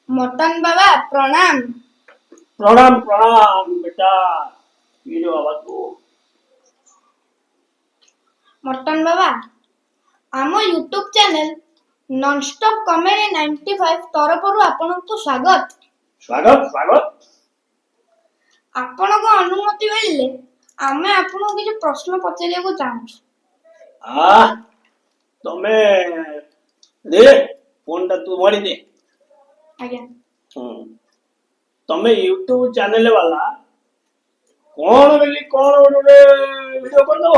Mutton बाबा प्रणाम। प्रणाम प्रणाम बेटा। ये जो बाबा तू मटन बाबा आम यूट्यूब चैनल नॉनस्टॉप कॉमेडी 95 तरफरु आपनकु स्वागत। स्वागत स्वागत। आपनक अनुमति मिलले आमे आपनकु किछ प्रश्न पचारिया को चाहू। तमे दे फोन टा तू मोड़ी दे। आज्ञा तमे यूट्यूब चैनल वाला कौन बोली कौन गोटे वीडियो कर दो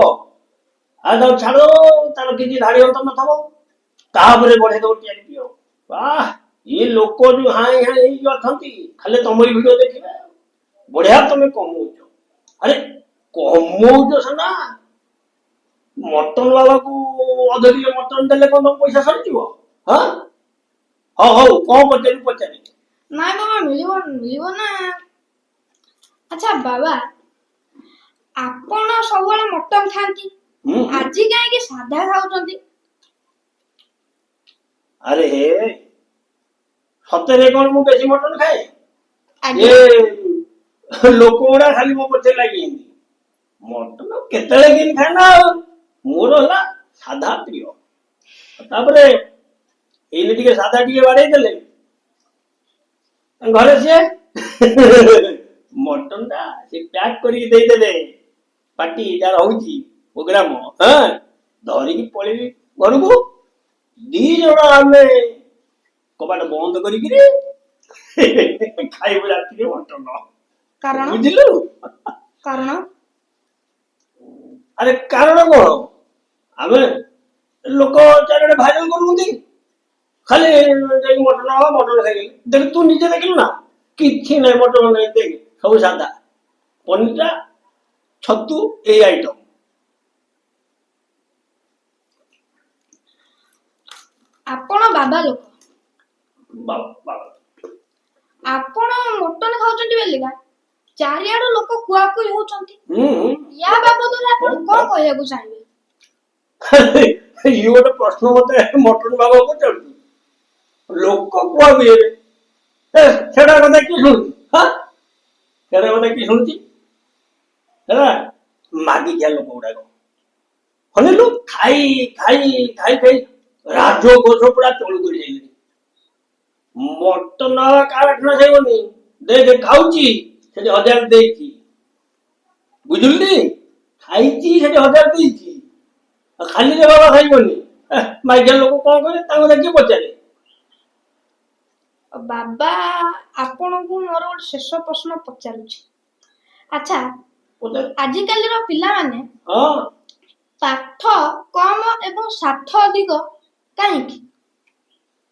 आ तो छाड़ो तार किसी धाड़ी अंत न थबो तापरे बढ़े दो टीआरपी हो। वाह ये लोक जो हाय हाय जो अथंती खाली तमरी वीडियो देखिबे बढ़िया तमे कमौछ। अरे कमौछ सना मटन बाबा को अध किलो मटन देले कोन पैसा सरीजिवो। हां हो हो कोन पचारि पचारि नाय बाबा मिलिबो ना। अच्छा बाबा आपण सबले मटन खांती आजी काहे कि सादा खाउचंती। अरे सतरे कोन मु बेसी मटन खाए आज्ञा ये लोक गुड़ा खाली मो पछे लागि मटन केतले किन खाना मोर होला सादा प्रिय। तापरे एने टिके सादा टिके बाडे देले घरे से मटन दा से पैक करी दे देले पार्टी जा रहउची प्रोग्राम। हां धरी की पळेली घर को दी जोड़ा आमे कबाट बंद करी गिरे खाइबो राती के मटन। कारण बुझिलु कारण अरे कारण कोन आमे लोक चारडे भाइरल करूंदी खाली जाई मटन खाइले देख तू निजे देखिलु ना किछि नै मटन नै देख सब सादा पनीर छतु ए आइटम। आपण बाबा लोक बाबा आपण मटन खाउचंती बेलिका चारियाडो लोक कुआ कुई होउचंती। या बाबदरे आपण कोन कहया को चाहिबे। ये गोटे प्रश्न मते मटन बाबा को चलती लोक कुआ भी सेटा कथा की सुन। हां सेटा कथा की सुनती हेला मागी क्या लोक गुडा को हने लोक खाई खाई खाई खाई राजो गोसो पूरा तोड़ कर जाइले मटन काट न जाइबनी देख खाउची सेटे 1000 देइची बुझुलनी खाइची सेटे 1000 देइची खाली रे बाबा खाइबनी माइके लोक कोन करे ताको देखि पचारे। बाबा आपण को मोर एक शेष प्रश्न पचारुछि। अच्छा आजिकाली रो पिला माने हां पाठ कम एवं साथ अधिक काहे कि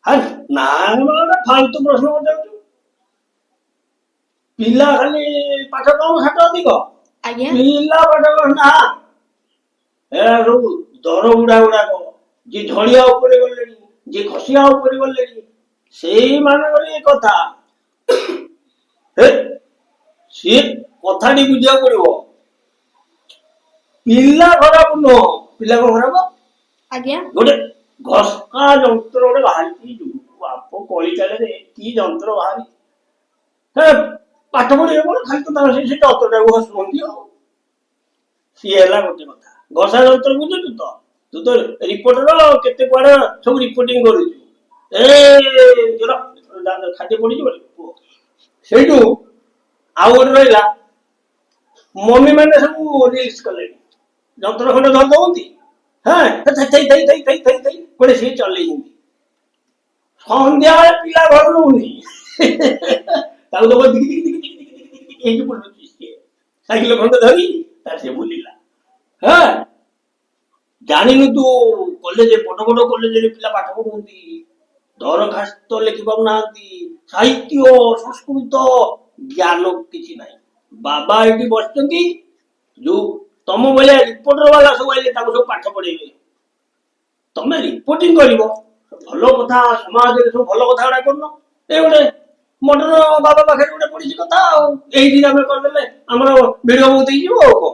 हां ना माने फालतू प्रश्न पचारछु पिला खाली पाठ कम साथ अधिक आज्ञा पिला पाठ ना ए रो दर उडा उडा को जे ढलिया ऊपर गलेनी जे खसिया ऊपर गलेनी सेई माने गले कथा हे सी कथाटी बुझिया पड़िबो पिला खराब न पिला को खराब आज्ञा गोटे घसका जंत्र गोटे बाहरी बाप कली चाले रे की जंत्र बाहरी हे पाठ पढ़िए कोन खाली तो तार से जंत्रटा को हसुंदी हो सी हैला गोटे कथा घसा जंत्र बुझु तू तो रिपोर्टर केते कुआडे सब रिपोर्टिंग करू ए जरा खाते पड़ी जो सेठू आउ गोटे रहिला मम्मी मैंने सब रील्स कले जंत्र खंड धर दउंती हां थई थई थई थई थई थई कोडे से चले हिंदी संध्या पिला घर रहउनी ताऊ तो दिक दिक दिक दिक दिक ए जो बोलुची से साइकिल खंड धरी तार से बोलिला। हां जानिनु तू कॉलेज बड़ बड़ कॉलेज रे पिला पाठ पढुंती दरखास्त लिखि पाउ नांती साहित्य संस्कृत ज्ञान किछि नाही बाबा एठी बसचंती जो तम बोले रिपोर्टर वाला सब आइले ताको सब पाठ पढेबे तमे रिपोर्टिंग करिवो भलो कथा समाज रे सब भलो कथा उडा करनो ए गोटे मटन बाबा पाखे गोटे पडिछि कथा एही दिन हम कर देले हमर वीडियो बहुत ही जीवो को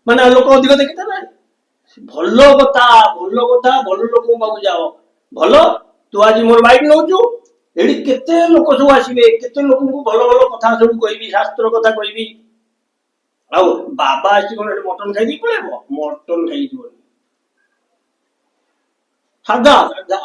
माने लोक अधिक देखितबे भलो कथा भलो लोक बाबू जाओ भलो तू आज मोर बाइक नौचु ଏଠି କେତେ ଲୋକ ସବୁ ଆସିବେ, କେତେ ଲୋକଙ୍କୁ ଭଲ ଭଲ କଥା ସବୁ କହିବି, ଶାସ୍ତ୍ର କଥା କହିବି। ଆଉ ବାବା ଆସି କଣ ଏଠି ମଟନ ଖାଇଦେଇ ପଳେଇବ? ମଟନ ଖାଇଯିବନି, ସାଧା ସାଧା।